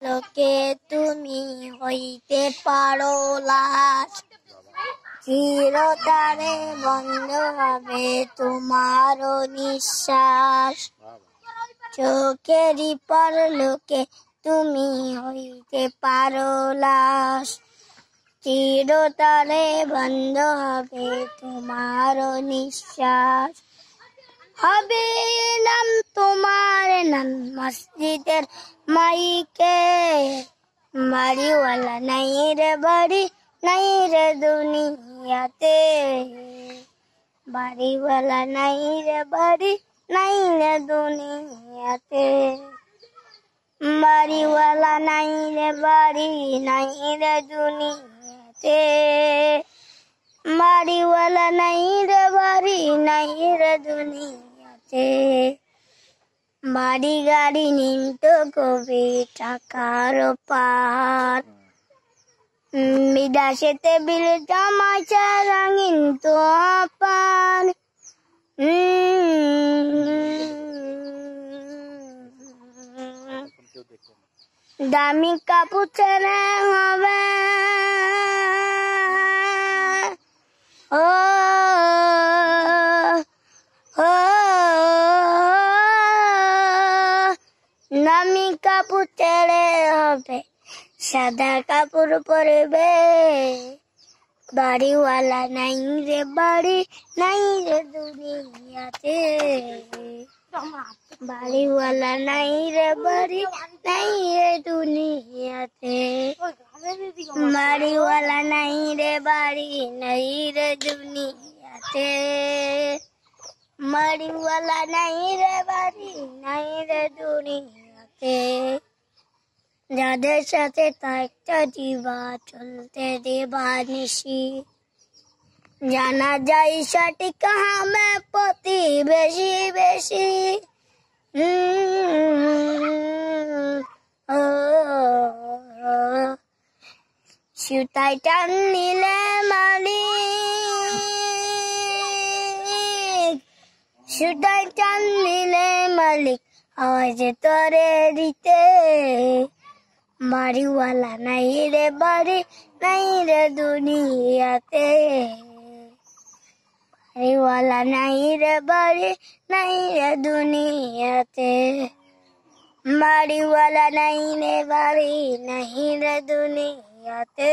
লোকে তুমি হইতে পারো লাশ, চিরতরে বন্ধ হবে তোমারও নিঃশ্বাস। চোখেরই পরলোকে তুমি হইতে পারো লাশ, চিরতরে বন্ধ হবে তোমারও নিঃশ্বাস। হবে নাম তোমার নাম মসজিদের মাইকে, বাড়িওয়ালা নাই রে বাড়ি নাই রে দুনিয়াতে, বাড়িওয়ালা নাই রে বাড়ি নাই রে দুনিয়াতে, বাড়িওয়ালা নাই রে বাড়ি নাই রে দুনিয়াতে, বাড়িওয়ালা নাই রে বাড়ি নাই রে দুনিয়াতে। বাড়ি গাড়ি নিন্ত কবি টাকার পার, বিদেশেতে বিল জমাইছে রঙিন তো পান। দামি কাপড় ছেড়ে হবে ও দামি কাপড় ছেড়ে হবে সাদা কাপড় পরবে, বাড়িওয়ালা নাই রে বাড়ি নাই রে দুনিয়াতে, বাড়িওয়ালা নাই রে বাড়ি নাই রে দুনিয়াতে, বাড়িওয়ালা নাই রে বাড়ি নাই রে দুনিয়াতে, বাড়িওয়ালা নাই রে বাড়ি নাই রে দুনিয়াতে। যাদের সাথে থাকতে দিবা চলতে দেবা নিশি, জানা যায় সঠিক হামে প্রতিবেশী বেশি। সুতায় টান নিলে মালিক, সুতায় টান নিলে মালিক আওয়াজ তোরে দিতে, বাড়িওয়ালা নাই রে বাড়ি নাই রে দুনিয়াতে, বাড়িওয়ালা নাই রে বাড়ি নাই রে দুনিয়াতে, বাড়িওয়ালা নাই রে বাড়ি নাই রে দুনিয়াতে,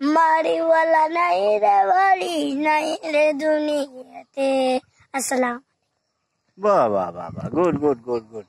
বাড়িওয়ালা নাই রে বাড়ি নাই রে দুনিয়াতে। আসসালাম। বাহ বাহ বাহ বাহ, গুড গুড গুড গুড।